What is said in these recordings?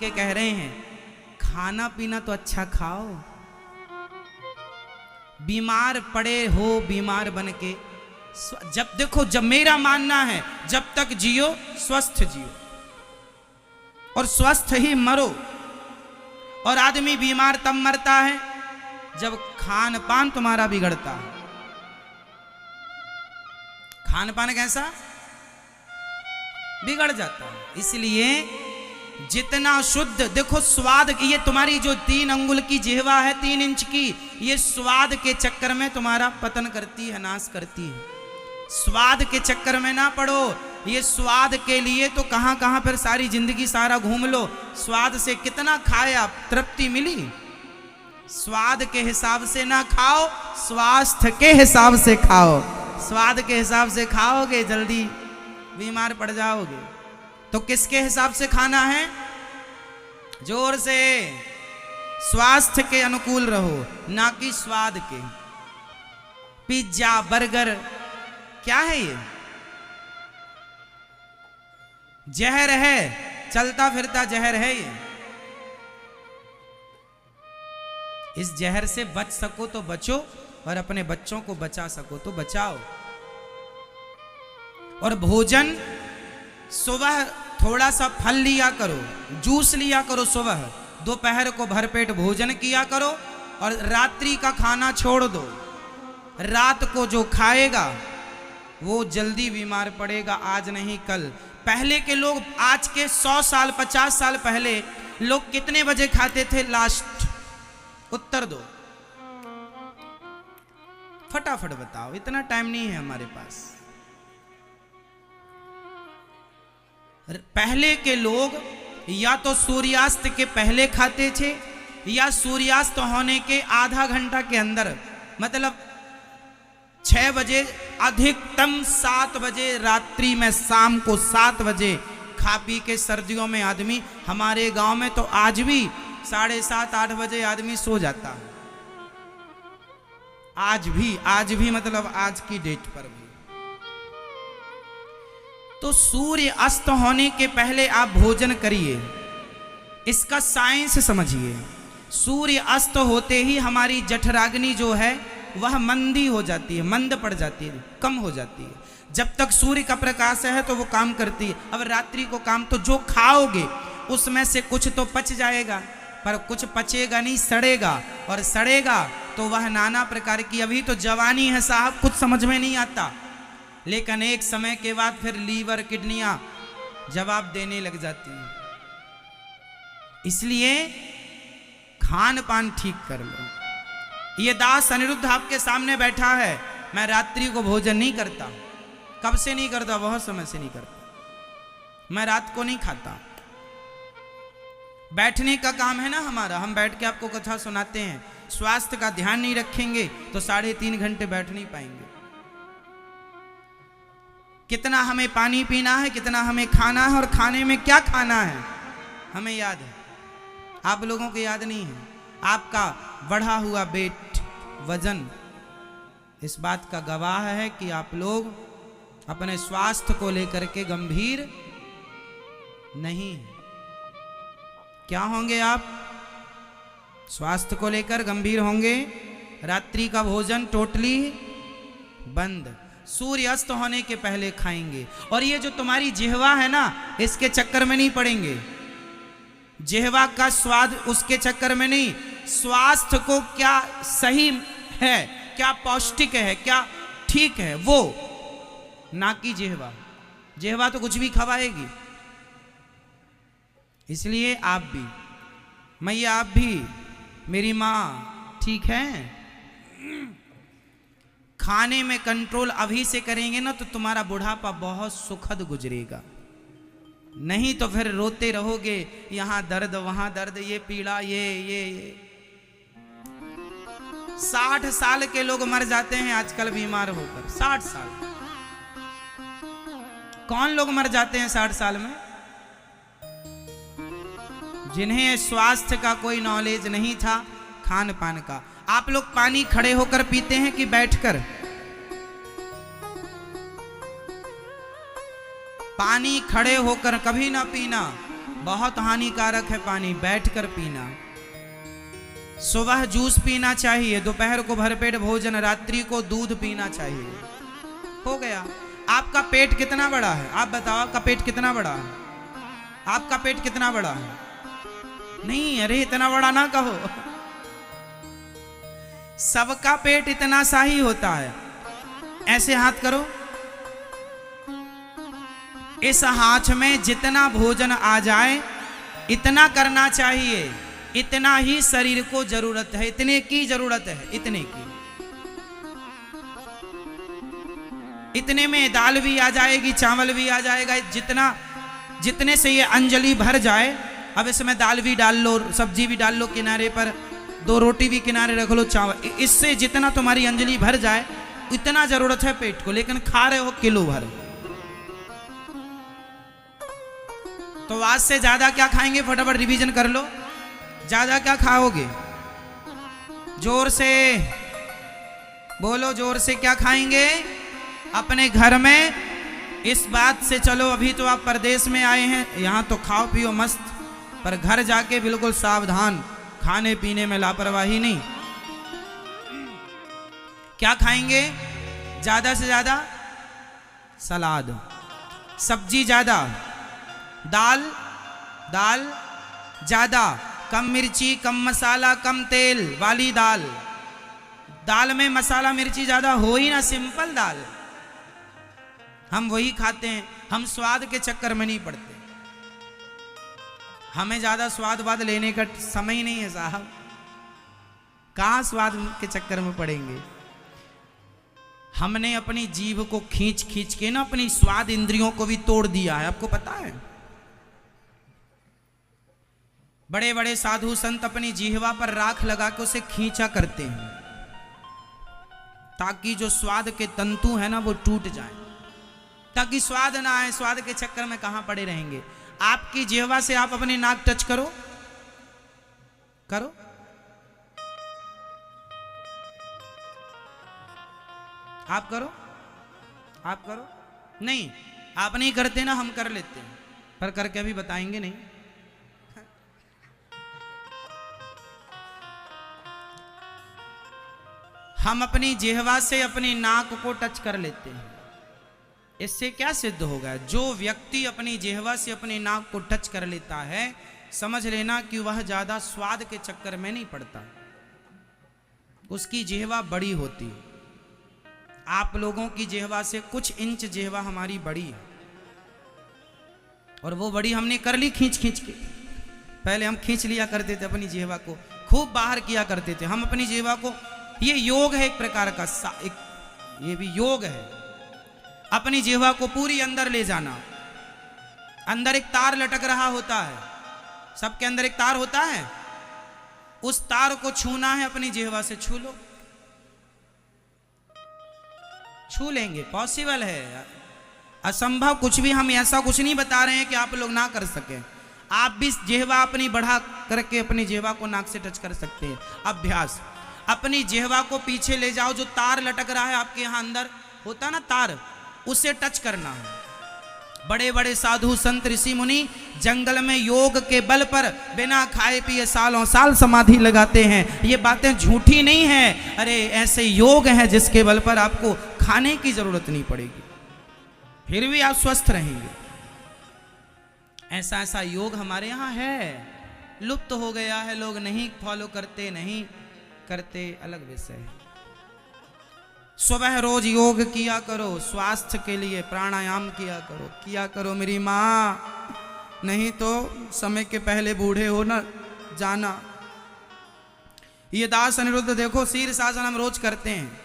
के कह रहे हैं खाना पीना तो अच्छा खाओ, बीमार पड़े हो बीमार बन के, जब देखो, जब मेरा मानना है जब तक जियो स्वस्थ जियो और स्वस्थ ही मरो। और आदमी बीमार तब मरता है जब खान पान तुम्हारा बिगड़ता है। खान पान कैसा बिगड़ जाता है। इसलिए जितना शुद्ध, देखो स्वाद, ये तुम्हारी जो 3 अंगुल की जिह्वा है 3 इंच की, ये स्वाद के चक्कर में तुम्हारा पतन करती है, नाश करती है। स्वाद के चक्कर में ना पड़ो। ये स्वाद के लिए तो कहां कहां फिर सारी जिंदगी सारा घूम लो, स्वाद से कितना खाए आप, तृप्ति मिली? स्वाद के हिसाब से ना खाओ, स्वास्थ्य के हिसाब से खाओ। स्वाद के हिसाब से खाओगे जल्दी बीमार पड़ जाओगे। तो किसके हिसाब से खाना है? जोर से, स्वास्थ्य के अनुकूल रहो, ना कि स्वाद के। पिज्जा बर्गर क्या है? ये जहर है, चलता फिरता जहर है ये। इस जहर से बच सको तो बचो और अपने बच्चों को बचा सको तो बचाओ। और भोजन सुबह थोड़ा सा फल लिया करो, जूस लिया करो सुबह, दोपहर को भरपेट भोजन किया करो और रात्रि का खाना छोड़ दो। रात को जो खाएगा वो जल्दी बीमार पड़ेगा, आज नहीं कल। पहले के लोग, आज के 100 साल 50 साल पहले लोग कितने बजे खाते थे लास्ट? उत्तर दो, फटाफट बताओ, इतना टाइम नहीं है हमारे पास। पहले के लोग या तो सूर्यास्त के पहले खाते थे या सूर्यास्त होने के आधा घंटा के अंदर, मतलब 6 बजे, अधिकतम 7 बजे रात्रि में, शाम को 7 बजे खा पी के सर्दियों में आदमी, हमारे गांव में तो आज भी 7:30 8 बजे आदमी सो जाता है। आज भी मतलब आज की डेट पर भी। तो सूर्य अस्त होने के पहले आप भोजन करिए, इसका साइंस समझिए। सूर्य अस्त होते ही हमारी जठराग्नि जो है वह मंदी हो जाती है, मंद पड़ जाती है, कम हो जाती है। जब तक सूर्य का प्रकाश है तो वो काम करती है। अब रात्रि को काम, तो जो खाओगे उसमें से कुछ तो पच जाएगा, पर कुछ पचेगा नहीं, सड़ेगा। और सड़ेगा तो वह नाना प्रकार की, अभी तो जवानी है साहब, कुछ समझ में नहीं आता, लेकिन एक समय के बाद फिर लीवर किडनियां जवाब देने लग जाती हैं। इसलिए खान पान ठीक कर लो। ये दास अनिरुद्ध आपके सामने बैठा है, मैं रात्रि को भोजन नहीं करता। कब से नहीं करता? बहुत समय से नहीं करता। मैं रात को नहीं खाता। बैठने का काम है ना हमारा, हम बैठ के आपको कथा सुनाते हैं। स्वास्थ्य का ध्यान नहीं रखेंगे तो 3.5 घंटे बैठ नहीं पाएंगे। कितना हमें पानी पीना है, कितना हमें खाना है, और खाने में क्या खाना है हमें याद है, आप लोगों को याद नहीं है। आपका बढ़ा हुआ वेट, वजन इस बात का गवाह है कि आप लोग अपने स्वास्थ्य को लेकर के गंभीर नहीं हैं। क्या होंगे आप? स्वास्थ्य को लेकर गंभीर होंगे। रात्रि का भोजन टोटली बंद, सूर्य अस्त होने के पहले खाएंगे। और ये जो तुम्हारी जिह्वा है ना, इसके चक्कर में नहीं पड़ेंगे। जिह्वा का स्वाद, उसके चक्कर में नहीं। स्वास्थ्य को क्या सही है, क्या पौष्टिक है, क्या ठीक है, वो, ना कि जिह्वा। जिह्वा तो कुछ भी खवाएगी। इसलिए आप भी, मैया आप भी, मेरी माँ, ठीक है, खाने में कंट्रोल अभी से करेंगे ना तो तुम्हारा बुढ़ापा बहुत सुखद गुजरेगा। नहीं तो फिर रोते रहोगे, यहां दर्द वहां दर्द, ये पीड़ा, ये 60 साल के लोग मर जाते हैं आजकल बीमार होकर। 60 साल कौन लोग मर जाते हैं 60 साल में? जिन्हें स्वास्थ्य का कोई नॉलेज नहीं था, खान पान का। आप लोग पानी खड़े होकर पीते हैं कि बैठकर? पानी खड़े होकर कभी ना पीना, बहुत हानिकारक है पानी बैठकर पीना। सुबह जूस पीना चाहिए, दोपहर को भरपेट भोजन, रात्रि को दूध पीना चाहिए। हो गया। आपका पेट कितना बड़ा है? आप बताओ, आपका पेट कितना बड़ा है? आपका पेट कितना बड़ा है? नहीं, अरे इतना बड़ा ना कहो। सबका पेट इतना सा ही होता है। ऐसे हाथ करो, इस हाथ में जितना भोजन आ जाए इतना करना चाहिए। इतना ही शरीर को जरूरत है, इतने की जरूरत है, इतने की। इतने में दाल भी आ जाएगी, चावल भी आ जाएगा, जितने से ये अंजलि भर जाए। अब इसमें दाल भी डाल लो, सब्जी भी डाल लो किनारे पर, 2 रोटी भी किनारे रख लो, चावल। इससे जितना तुम्हारी अंजलि भर जाए इतना जरूरत है पेट को, लेकिन खा रहे हो किलो भर। तो आज से ज्यादा क्या खाएंगे? फटाफट रिवीजन कर लो। ज्यादा क्या खाओगे? जोर से बोलो, जोर से क्या खाएंगे? अपने घर में इस बात से चलो, अभी तो आप परदेश में आए हैं, यहां तो खाओ पियो मस्त, पर घर जाके बिल्कुल सावधान, खाने पीने में लापरवाही नहीं। क्या खाएंगे? ज्यादा से ज्यादा सलाद, सब्जी ज्यादा, दाल ज्यादा, कम मिर्ची, कम मसाला, कम तेल वाली दाल। दाल में मसाला मिर्ची ज्यादा हो ही ना, सिंपल दाल। हम वही खाते हैं, हम स्वाद के चक्कर में नहीं पड़ते। हमें ज्यादा स्वाद वाद लेने का समय ही नहीं है साहब। कहां स्वाद के चक्कर में पड़ेंगे? हमने अपनी जीभ को खींच खींच के ना अपनी स्वाद इंद्रियों को भी तोड़ दिया है, आपको पता है? बड़े बड़े साधु संत अपनी जीहवा पर राख लगा के उसे खींचा करते हैं, ताकि जो स्वाद के तंतु है ना वो टूट जाए, ताकि स्वाद ना आए। स्वाद के चक्कर में कहां पड़े रहेंगे? आपकी जीहवा से आप अपनी नाक टच करो, करो। आप करो, आप करो। नहीं, आप नहीं करते ना, हम कर लेते हैं, पर करके अभी बताएंगे नहीं। हम अपनी जिह्वा से अपनी नाक को टच कर लेते हैं। इससे क्या सिद्ध होगा? जो व्यक्ति अपनी जिह्वा से अपनी नाक को टच कर लेता है, समझ लेना कि वह ज्यादा स्वाद के चक्कर में नहीं पड़ता, उसकी जिह्वा बड़ी होती है। आप लोगों की जिह्वा से कुछ इंच जिह्वा हमारी बड़ी है, और वो बड़ी हमने कर ली खींच खींच के। पहले हम खींच लिया करते थे अपनी जिह्वा को, खूब बाहर किया करते थे हम अपनी जिह्वा को। ये योग है एक प्रकार का, ये भी योग है। अपनी जिह्वा को पूरी अंदर ले जाना। अंदर एक तार लटक रहा होता है, सबके अंदर एक तार होता है, उस तार को छूना है, अपनी जिह्वा से छू लो। छू लेंगे, पॉसिबल है, असंभव कुछ भी हम ऐसा कुछ नहीं बता रहे हैं कि आप लोग ना कर सके। आप भी जिह्वा अपनी बढ़ा करके अपनी जिह्वा को नाक से टच कर सकते हैं। अभ्यास, अपनी जिह्वा को पीछे ले जाओ, जो तार लटक रहा है आपके यहां अंदर होता ना तार, उसे टच करना है। बड़े बड़े साधु संत ऋषि मुनि जंगल में योग के बल पर बिना खाए पिए सालों साल समाधि लगाते हैं। ये बातें झूठी नहीं है, अरे ऐसे योग हैं जिसके बल पर आपको खाने की जरूरत नहीं पड़ेगी, फिर भी आप स्वस्थ रहेंगे। ऐसा ऐसा योग हमारे यहाँ है, लुप्त हो गया है, लोग नहीं फॉलो करते, नहीं करते, अलग विषय है। सुबह रोज योग किया करो, स्वास्थ्य के लिए प्राणायाम किया करो मेरी माँ, नहीं तो समय के पहले बूढ़े हो ना जाना। ये दास अनिरुद्ध देखो, शीर्षासन हम रोज करते हैं।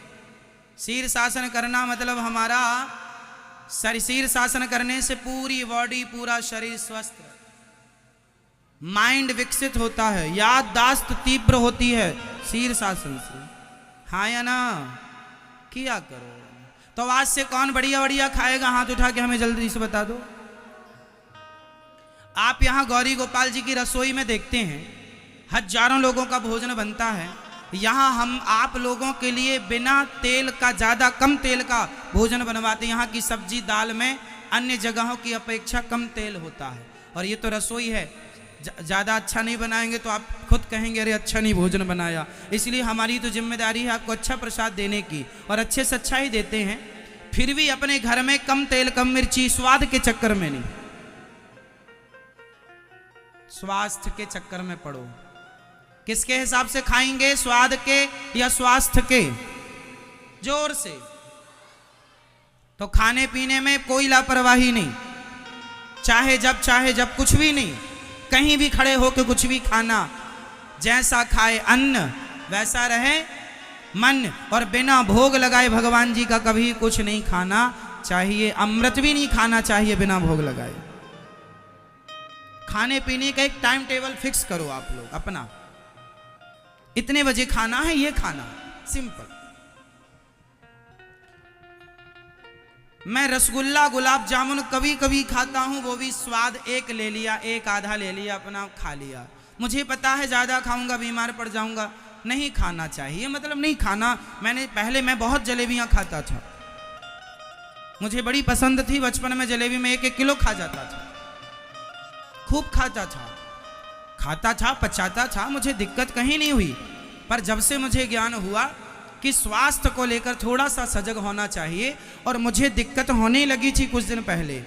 शीर्षासन करना मतलब हमारा शीर्षासन करने से पूरी बॉडी, पूरा शरीर स्वस्थ, माइंड विकसित होता है, याददाश्त तीव्र होती है शीर्षासन से। हाँ या ना? किया करो। तो आज से कौन बढ़िया बढ़िया खाएगा? हाथ उठा के हमें जल्दी से बता दो। आप यहां गौरी गोपाल जी की रसोई में देखते हैं हजारों लोगों का भोजन बनता है। यहां हम आप लोगों के लिए बिना तेल का, ज्यादा कम तेल का भोजन बनवाते हैं। यहाँ की सब्जी दाल में अन्य जगहों की अपेक्षा कम तेल होता है, और ये तो रसोई है, ज़्यादा अच्छा नहीं बनाएंगे तो आप खुद कहेंगे अरे अच्छा नहीं भोजन बनाया। इसलिए हमारी तो जिम्मेदारी है आपको अच्छा प्रसाद देने की, और अच्छे से अच्छा ही देते हैं। फिर भी अपने घर में कम तेल कम मिर्ची, स्वाद के चक्कर में नहीं, स्वास्थ्य के चक्कर में पड़ो। किसके हिसाब से खाएंगे, स्वाद के या स्वास्थ्य के? जोर से। तो खाने पीने में कोई लापरवाही नहीं, चाहे जब कुछ भी नहीं, कहीं भी खड़े होकर कुछ भी खाना। जैसा खाए अन्न वैसा रहे मन, और बिना भोग लगाए भगवान जी का कभी कुछ नहीं खाना चाहिए। अमृत भी नहीं खाना चाहिए बिना भोग लगाए। खाने पीने का एक टाइम टेबल फिक्स करो आप लोग अपना, इतने बजे खाना है, ये खाना, सिंपल। मैं रसगुल्ला गुलाब जामुन कभी कभी खाता हूं, वो भी स्वाद, एक ले लिया, एक आधा ले लिया, अपना खा लिया। मुझे पता है ज़्यादा खाऊंगा बीमार पड़ जाऊंगा, नहीं खाना चाहिए, मतलब नहीं खाना। मैं बहुत जलेबियां खाता था, मुझे बड़ी पसंद थी बचपन में जलेबी, में 1-1 किलो खा जाता था, खूब खाता था, पचाता था, मुझे दिक्कत कहीं नहीं हुई। पर जब से मुझे ज्ञान हुआ कि स्वास्थ्य को लेकर थोड़ा सा सजग होना चाहिए, और मुझे दिक्कत होने लगी थी कुछ दिन पहले।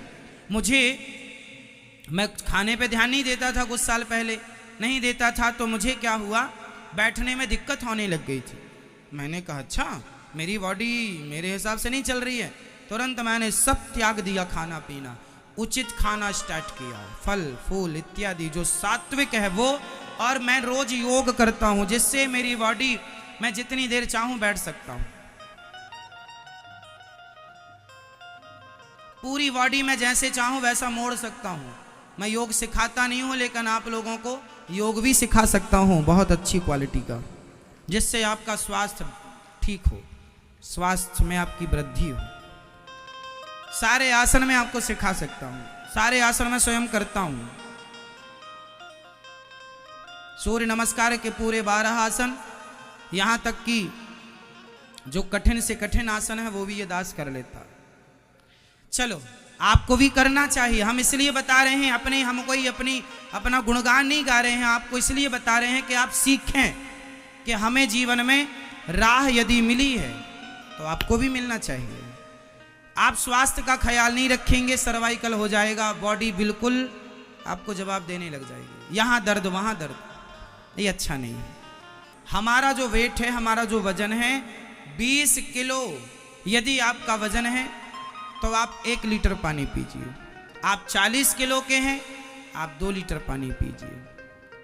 मैं खाने पे ध्यान नहीं देता था, कुछ साल पहले नहीं देता था, तो मुझे क्या हुआ, बैठने में दिक्कत होने लग गई थी। मैंने कहा अच्छा, मेरी बॉडी मेरे हिसाब से नहीं चल रही है। तुरंत मैंने सब त्याग दिया, खाना पीना, उचित खाना स्टार्ट किया, फल फूल इत्यादि जो सात्विक है वो। और मैं रोज योग करता हूं, जिससे मेरी बॉडी, मैं जितनी देर चाहूं बैठ सकता हूं, पूरी बॉडी में जैसे चाहूं वैसा मोड़ सकता हूं। मैं योग सिखाता नहीं हूं, लेकिन आप लोगों को योग भी सिखा सकता हूं बहुत अच्छी क्वालिटी का, जिससे आपका स्वास्थ्य ठीक हो, स्वास्थ्य में आपकी वृद्धि हो। सारे आसन में आपको सिखा सकता हूं, सारे आसन में स्वयं करता हूं। सूर्य नमस्कार के पूरे 12 आसन, यहां तक कि जो कठिन से कठिन आसन है वो भी ये दास कर लेता। चलो आपको भी करना चाहिए, हम इसलिए बता रहे हैं, हम कोई अपना गुणगान नहीं गा रहे हैं, आपको इसलिए बता रहे हैं कि आप सीखें कि हमें जीवन में राह यदि मिली है तो आपको भी मिलना चाहिए। आप स्वास्थ्य का ख्याल नहीं रखेंगे, सर्वाइकल हो जाएगा, बॉडी बिल्कुल आपको जवाब देने लग जाएगी, यहाँ दर्द वहाँ दर्द, ये अच्छा नहीं है। हमारा जो वेट है, हमारा जो वजन है 20 किलो, यदि आपका वजन है तो आप 1 लीटर पानी पीजिए। आप 40 किलो के हैं, आप 2 लीटर पानी पीजिए।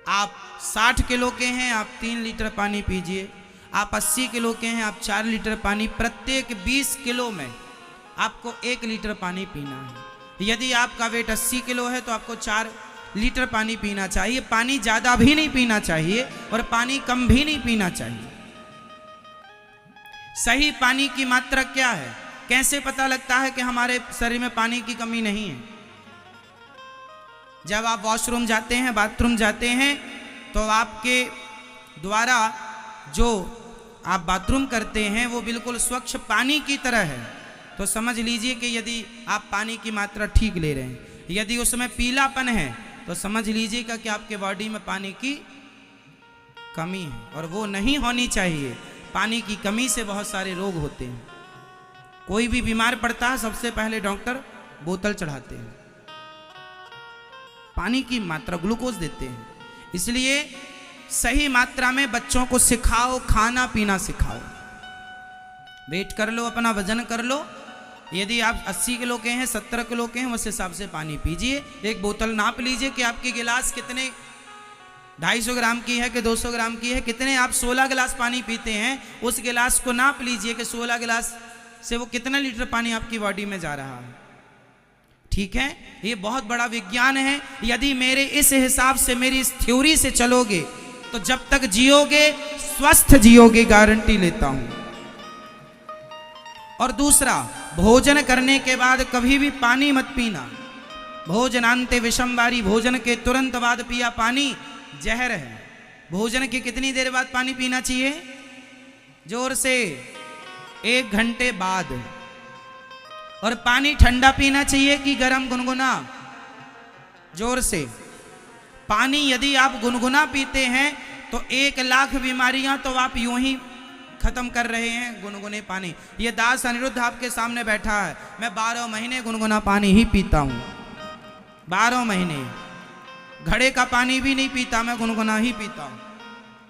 आप 60 किलो के हैं, आप 3 लीटर पानी पीजिए। आप 80 किलो के हैं, आप 4 लीटर पानी, प्रत्येक 20 किलो में आपको 1 लीटर पानी पीना है। यदि आपका वेट 80 किलो है तो आपको 4 लीटर पानी पीना चाहिए। पानी ज़्यादा भी नहीं पीना चाहिए और पानी कम भी नहीं पीना चाहिए। सही पानी की मात्रा क्या है, कैसे पता लगता है कि हमारे शरीर में पानी की कमी नहीं है? जब आप वॉशरूम जाते हैं, बाथरूम जाते हैं, तो आपके द्वारा जो आप बाथरूम करते हैं वो बिल्कुल स्वच्छ पानी की तरह है। तो समझ लीजिए कि यदि आप पानी की मात्रा ठीक ले रहे हैं, यदि उसमें पीलापन है तो समझ लीजिएगा कि आपके बॉडी में पानी की कमी है, और वो नहीं होनी चाहिए। पानी की कमी से बहुत सारे रोग होते हैं। कोई भी बीमार पड़ता है, सबसे पहले डॉक्टर बोतल चढ़ाते हैं, पानी की मात्रा ग्लूकोज देते हैं। इसलिए सही मात्रा में बच्चों को सिखाओ, खाना पीना सिखाओ। वेट कर लो, अपना वजन कर लो। यदि आप 80 किलो के हैं, 70 किलो के हैं, उस हिसाब से पानी पीजिए। एक बोतल नाप लीजिए कि आपकी गिलास कितने, 250 ग्राम की है कि 200 ग्राम की है, कितने आप 16 गिलास पानी पीते हैं, उस गिलास को नाप लीजिए कि 16 गिलास से वो कितना लीटर पानी आपकी बॉडी में जा रहा है। ठीक है, ये बहुत बड़ा विज्ञान है। यदि मेरे इस हिसाब से, मेरी इस थ्योरी से चलोगे तो जब तक जियोगे स्वस्थ जियोगे, गारंटी लेता हूं। और दूसरा, भोजन करने के बाद कभी भी पानी मत पीना। भोजनांते विषमवारी, भोजन के तुरंत बाद पिया पानी जहर है। भोजन के कितनी देर बाद पानी पीना चाहिए? जोर से 1 घंटे बाद। और पानी ठंडा पीना चाहिए कि गर्म गुनगुना? जोर से। पानी यदि आप गुनगुना पीते हैं तो 1,00,000 बीमारियां तो आप यूं ही खत्म कर रहे हैं गुनगुने पानी। ये दास अनिरुद्ध आपके सामने बैठा है, मैं 12 महीने गुनगुना पानी ही पीता हूं। 12 महीने घड़े का पानी भी नहीं पीता, मैं गुनगुना ही पीता हूं।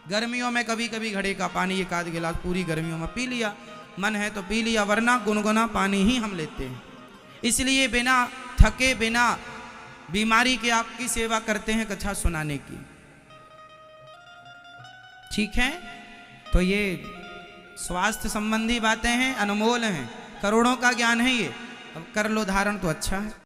गर्मियों में कभी कभी घड़े का पानी 1 आध गिलास पूरी गर्मियों में पी लिया, मन है तो पी लिया, वरना गुनगुना पानी ही हम लेते हैं। इसलिए बिना थके बिना बीमारी के आपकी सेवा करते हैं कथा सुनाने की। ठीक है, तो ये स्वास्थ्य संबंधी बातें हैं, अनमोल हैं, करोड़ों का ज्ञान है ये। अब कर लो धारण तो अच्छा है।